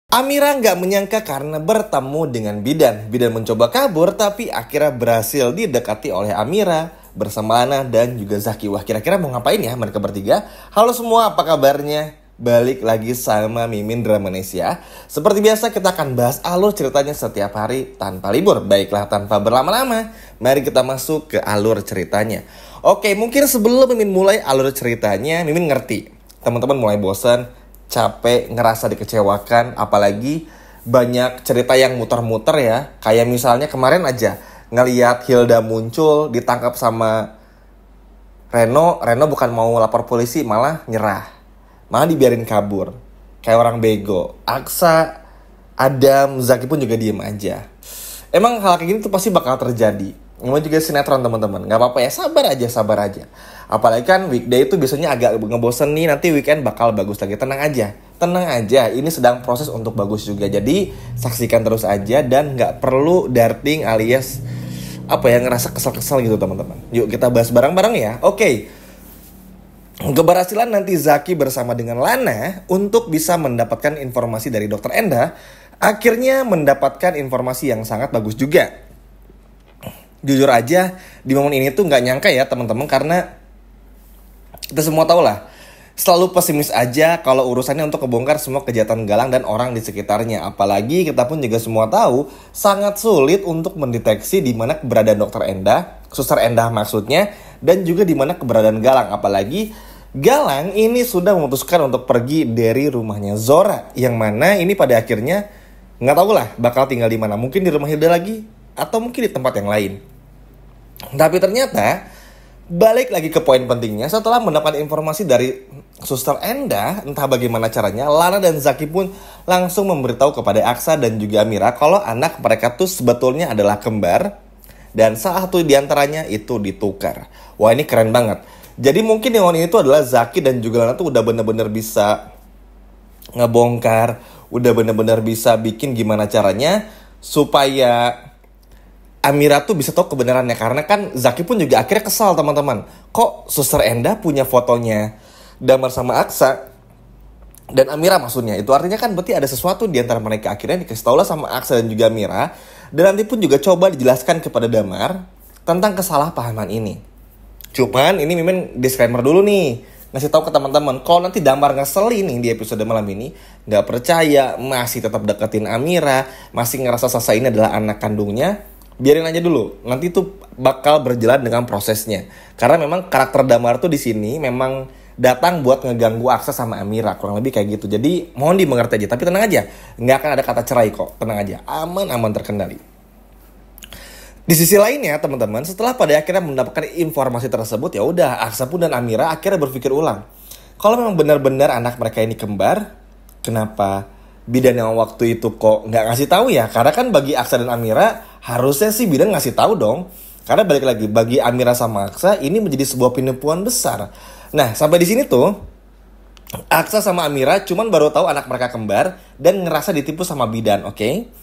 Amira nggak menyangka karena bertemu dengan Bidan. Bidan mencoba kabur tapi akhirnya berhasil didekati oleh Amira bersama Lana dan juga Zaki. Wah, kira-kira mau ngapain ya mereka bertiga? Halo semua, apa kabarnya? Balik lagi sama Mimin Dramanesia. Seperti biasa kita akan bahas alur ceritanya setiap hari tanpa libur. Baiklah, tanpa berlama-lama, mari kita masuk ke alur ceritanya. Oke, mungkin sebelum Mimin mulai alur ceritanya, Mimin ngerti teman-teman mulai bosan, capek, ngerasa dikecewakan, apalagi banyak cerita yang muter-muter ya. Kayak misalnya kemarin aja ngelihat Hilda muncul, ditangkap sama Reno bukan mau lapor polisi, malah nyerah. Malah dibiarin kabur. Kayak orang bego. Aksa, Adam, Zaki pun juga diem aja. Emang hal kayak gini tuh pasti bakal terjadi. Emang juga sinetron teman-teman. Gak apa-apa ya, sabar aja. Apalagi kan weekday itu biasanya agak ngebosen nih. Nanti weekend bakal bagus lagi. Tenang aja, ini sedang proses untuk bagus juga. Jadi saksikan terus aja dan gak perlu darting alias ngerasa kesel-kesel gitu teman-teman. Yuk kita bahas bareng-bareng ya. Oke. Keberhasilan nanti Zaki bersama dengan Lana untuk bisa mendapatkan informasi dari Dr. Enda akhirnya mendapatkan informasi yang sangat bagus juga. Jujur aja di momen ini tuh gak nyangka ya teman-teman, karena kita semua tahu lah selalu pesimis aja kalau urusannya untuk kebongkar semua kejahatan Galang dan orang di sekitarnya. Apalagi kita pun juga semua tahu sangat sulit untuk mendeteksi di mana keberadaan Dr. Enda, Suster Endah maksudnya, dan juga di mana keberadaan Galang. Apalagi Galang ini sudah memutuskan untuk pergi dari rumahnya Zora, yang mana ini pada akhirnya nggak tahu lah bakal tinggal di mana. Mungkin di rumah Hilda lagi atau mungkin di tempat yang lain. Tapi ternyata balik lagi ke poin pentingnya, setelah mendapat informasi dari Suster Endah, entah bagaimana caranya, Lana dan Zaki pun langsung memberitahu kepada Aksa dan juga Amira kalau anak mereka tuh sebetulnya adalah kembar dan salah satu diantaranya itu ditukar. Wah, ini keren banget. Jadi mungkin yang ini tuh adalah Zaki dan juga Lana tuh udah bener-bener bisa ngebongkar, udah bener-bener bisa bikin gimana caranya supaya Amira tuh bisa tahu kebenarannya. Karena kan Zaki pun juga akhirnya kesal teman-teman. Kok Suster Endah punya fotonya Damar sama Aksa dan Amira maksudnya. Itu artinya kan berarti ada sesuatu di antara mereka. Akhirnya dikasih tahu lah sama Aksa dan juga Amira. Dan nanti pun juga coba dijelaskan kepada Damar tentang kesalahpahaman ini. Cuman ini Mimin disclaimer dulu nih, ngasih tahu ke teman-teman kalau nanti Damar ngeselin nih di episode malam ini, nggak percaya, masih tetap deketin Amira, masih ngerasa Sasa ini adalah anak kandungnya, biarin aja dulu. Nanti tuh bakal berjalan dengan prosesnya. Karena memang karakter Damar tuh di sini memang datang buat ngeganggu Aksa sama Amira, kurang lebih kayak gitu. Jadi mohon dimengerti aja. Tapi tenang aja, nggak akan ada kata cerai kok. Tenang aja, aman terkendali. Di sisi lainnya teman-teman, setelah pada akhirnya mendapatkan informasi tersebut, ya udah Aksa pun dan Amira akhirnya berpikir ulang. Kalau memang benar-benar anak mereka ini kembar, kenapa Bidan yang waktu itu kok nggak ngasih tahu ya? Karena kan bagi Aksa dan Amira harusnya sih Bidan ngasih tahu dong. Karena balik lagi bagi Amira sama Aksa ini menjadi sebuah penipuan besar. Nah sampai di sini tuh Aksa sama Amira cuman baru tahu anak mereka kembar dan ngerasa ditipu sama Bidan, oke?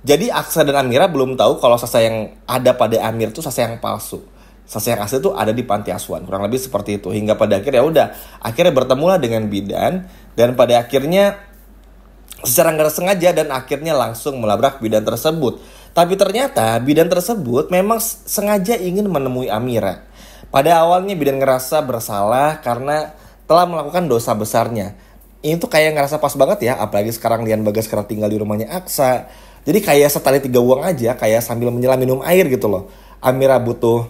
Jadi Aksa dan Amira belum tahu kalau Sasa yang ada pada Amir itu Sasa yang palsu. Sasa yang asli itu ada di panti asuhan. Kurang lebih seperti itu. Hingga pada akhirnya udah akhirnya bertemulah dengan Bidan dan pada akhirnya secara nggak sengaja dan akhirnya langsung melabrak Bidan tersebut. Tapi ternyata Bidan tersebut memang sengaja ingin menemui Amira. Pada awalnya Bidan ngerasa bersalah karena telah melakukan dosa besarnya. Ini tuh kayak ngerasa pas banget ya. Apalagi sekarang Lian Bagas sekarang tinggal di rumahnya Aksa. Jadi kayak setali 3 uang aja, kayak sambil menyelam minum air gitu loh. Amira butuh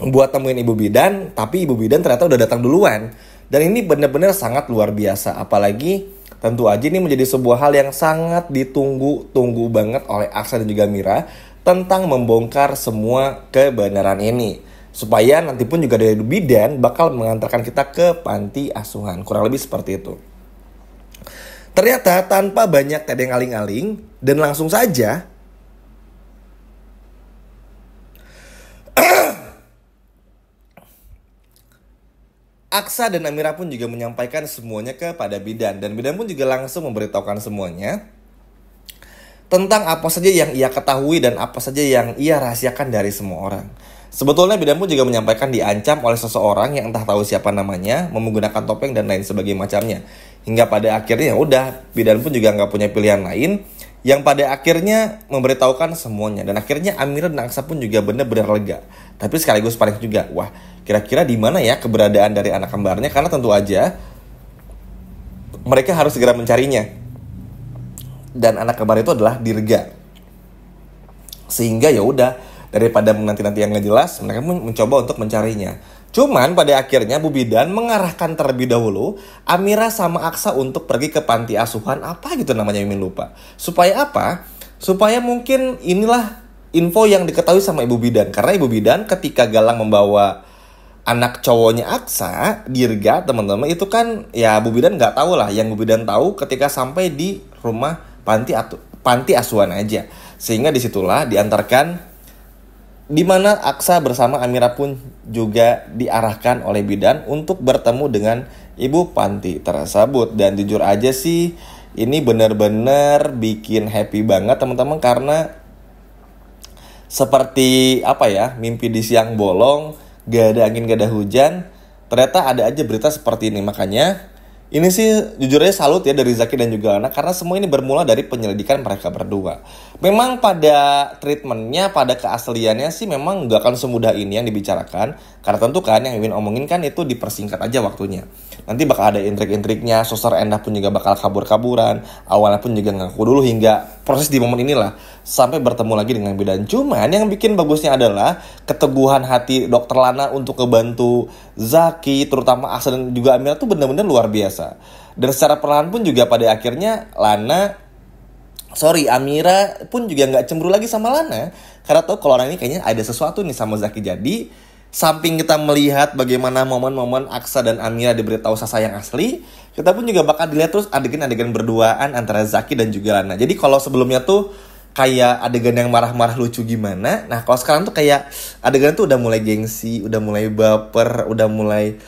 buat temuin Ibu Bidan, tapi Ibu Bidan ternyata udah datang duluan. Dan ini benar-benar sangat luar biasa. Apalagi tentu aja ini menjadi sebuah hal yang sangat ditunggu-tunggu banget oleh Aksa dan juga Amira tentang membongkar semua kebenaran ini. Supaya nanti pun juga dari Bidan bakal mengantarkan kita ke panti asuhan. Kurang lebih seperti itu. Ternyata tanpa banyak tedeng aling-aling dan langsung saja Aksa dan Amira pun juga menyampaikan semuanya kepada Bidan. Dan Bidan pun juga langsung memberitahukan semuanya tentang apa saja yang ia ketahui dan apa saja yang ia rahasiakan dari semua orang. Sebetulnya Bidan pun juga menyampaikan diancam oleh seseorang yang entah tahu siapa namanya, menggunakan topeng dan lain sebagainya macamnya. Hingga pada akhirnya ya udah, bidan pun juga nggak punya pilihan lain, yang pada akhirnya memberitahukan semuanya. Dan akhirnya Amira dan Aksa pun juga benar-benar lega. Tapi sekaligus panik juga. Wah, kira-kira di mana ya keberadaan dari anak kembarnya? Karena tentu aja mereka harus segera mencarinya. Dan anak kembar itu adalah Dirga. Sehingga ya udah, daripada nanti-nanti yang nggak jelas, mereka pun mencoba untuk mencarinya. Cuman pada akhirnya Bu Bidan mengarahkan terlebih dahulu Amira sama Aksa untuk pergi ke panti asuhan apa gitu namanya, Mimin lupa. Supaya apa? Supaya mungkin inilah info yang diketahui sama Ibu Bidan. Karena Ibu Bidan ketika Galang membawa anak cowoknya Aksa, Dirga, teman-teman, itu kan ya Bu Bidan nggak tahu lah. Yang Bu Bidan tahu ketika sampai di rumah panti asuhan aja. Sehingga disitulah diantarkan, di mana Aksa bersama Amira pun juga diarahkan oleh bidan untuk bertemu dengan ibu panti tersebut. Dan jujur aja sih, ini benar-benar bikin happy banget teman-teman, karena seperti apa ya, mimpi di siang bolong, gak ada angin gak ada hujan, ternyata ada aja berita seperti ini. Makanya ini sih jujur aja salut ya dari Zaki dan juga Lana, karena semua ini bermula dari penyelidikan mereka berdua. Memang pada treatmentnya, pada keasliannya sih memang gak akan semudah ini yang dibicarakan. Karena tentu kan yang Mimin omongin kan itu dipersingkat aja waktunya. Nanti bakal ada intrik-intriknya, Suster Endah pun juga bakal kabur-kaburan. Awalnya pun juga ngaku dulu hingga proses di momen inilah sampai bertemu lagi dengan bidan. Cuman yang bikin bagusnya adalah keteguhan hati Dokter Lana untuk ngebantu Zaki, terutama Aksa dan juga Amira tuh benar-benar luar biasa. Dan secara perlahan pun juga pada akhirnya Amira pun juga nggak cemburu lagi sama Lana, karena tahu kalau orang ini kayaknya ada sesuatu nih sama Zaki. Jadi samping kita melihat bagaimana momen-momen Aksa dan Amira diberitahu Sasa yang asli, kita pun juga bakal dilihat terus adegan-adegan berduaan antara Zaki dan juga Lana. Jadi kalau sebelumnya tuh kayak adegan yang marah-marah lucu gimana, nah kalau sekarang tuh kayak adegan tuh udah mulai gengsi, udah mulai baper, udah mulai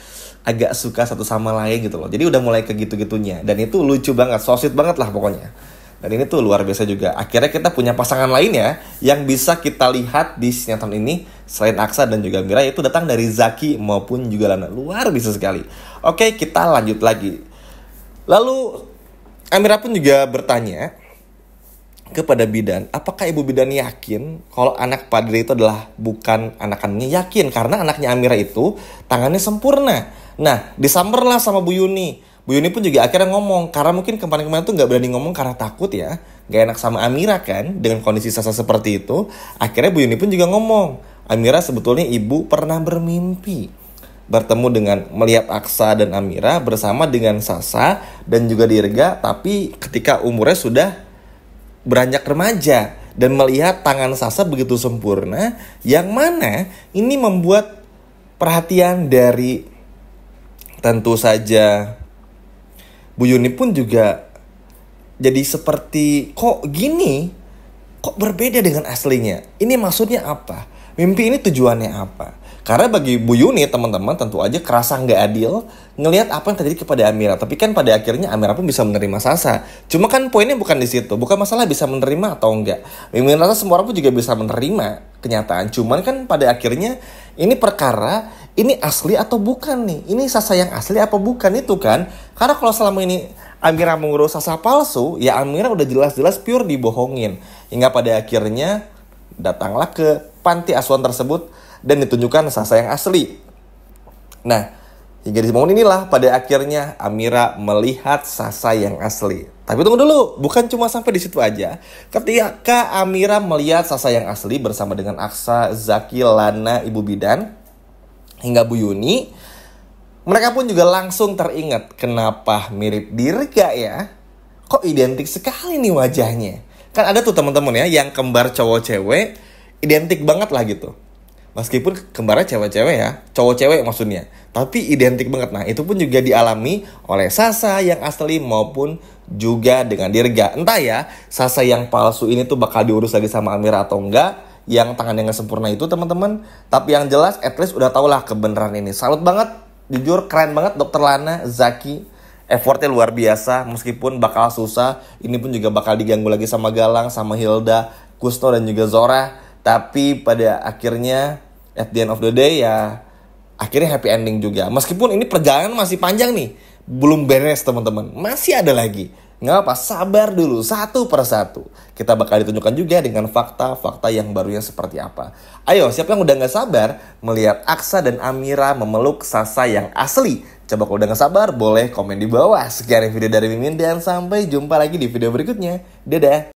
agak suka satu sama lain gitu loh. Jadi udah mulai ke gitu-gitunya, dan itu lucu banget, so sweet banget lah pokoknya. Dan ini tuh luar biasa juga. Akhirnya kita punya pasangan lain ya, yang bisa kita lihat di sinetron ini selain Aksa dan juga Mira, yaitu datang dari Zaki maupun juga Lana. Luar biasa sekali. Oke, kita lanjut lagi. Lalu Amira pun juga bertanya kepada bidan, apakah ibu bidan yakin kalau anak Padri itu adalah bukan anak kandungnya? Yakin, karena anaknya Amira itu tangannya sempurna. Nah, disamperlah sama Bu Yuni. Bu Yuni pun juga akhirnya ngomong, karena mungkin kemarin-kemarin tuh gak berani ngomong karena takut ya, gak enak sama Amira kan, dengan kondisi Sasa seperti itu. Akhirnya Bu Yuni pun juga ngomong, Amira sebetulnya ibu pernah bermimpi bertemu dengan, melihat Aksa dan Amira bersama dengan Sasa dan juga Dirga, tapi ketika umurnya sudah beranjak remaja, dan melihat tangan Sasa begitu sempurna, yang mana ini membuat perhatian dari tentu saja Bu Yuni pun juga jadi seperti, kok gini? Kok berbeda dengan aslinya? Ini maksudnya apa? Mimpi ini tujuannya apa? Karena bagi Bu Yuni, teman-teman, tentu aja kerasa nggak adil ngelihat apa yang terjadi kepada Amira. Tapi kan pada akhirnya Amira pun bisa menerima Sasa. Cuma kan poinnya bukan di situ. Bukan masalah bisa menerima atau enggak. Mimin rasa semua orang pun juga bisa menerima kenyataan. Cuman kan pada akhirnya ini perkara, ini asli atau bukan nih? Ini Sasa yang asli apa bukan itu kan? Karena kalau selama ini Amira mengurus Sasa palsu, ya Amira udah jelas-jelas pure dibohongin. Hingga pada akhirnya datanglah ke panti asuhan tersebut dan ditunjukkan Sasa yang asli. Nah, hingga di momen inilah pada akhirnya Amira melihat Sasa yang asli. Tapi tunggu dulu, bukan cuma sampai di situ aja. Ketika Amira melihat Sasa yang asli bersama dengan Aksa, Zaki, Lana, Ibu Bidan, hingga Bu Yuni, mereka pun juga langsung teringat, kenapa mirip Dirga ya? Kok identik sekali nih wajahnya? Kan ada tuh teman-teman ya, yang kembar cowok-cewek, identik banget lah gitu. Meskipun kembarnya cewek-cewek ya, cowok-cewek maksudnya, tapi identik banget. Nah, itu pun juga dialami oleh Sasa yang asli maupun juga dengan Dirga. Entah ya, Sasa yang palsu ini tuh bakal diurus lagi sama Amira atau enggak, yang tangannya nggak sempurna itu teman-teman. Tapi yang jelas, at least udah tau lah kebenaran ini. Salut banget, jujur keren banget Dokter Lana, Zaki. Effortnya luar biasa, meskipun bakal susah. Ini pun juga bakal diganggu lagi sama Galang, sama Hilda, Kusno dan juga Zora. Tapi pada akhirnya, at the end of the day ya, akhirnya happy ending juga. Meskipun ini perjalanan masih panjang nih. belum beres teman-teman, masih ada lagi. Nggak apa, sabar dulu satu persatu. Kita bakal ditunjukkan juga dengan fakta-fakta yang barunya seperti apa. Ayo, siapa yang udah nggak sabar melihat Aksa dan Amira memeluk Sasa yang asli? Coba kalau udah nggak sabar, boleh komen di bawah. Sekian video dari Mimin dan sampai jumpa lagi di video berikutnya. Dadah!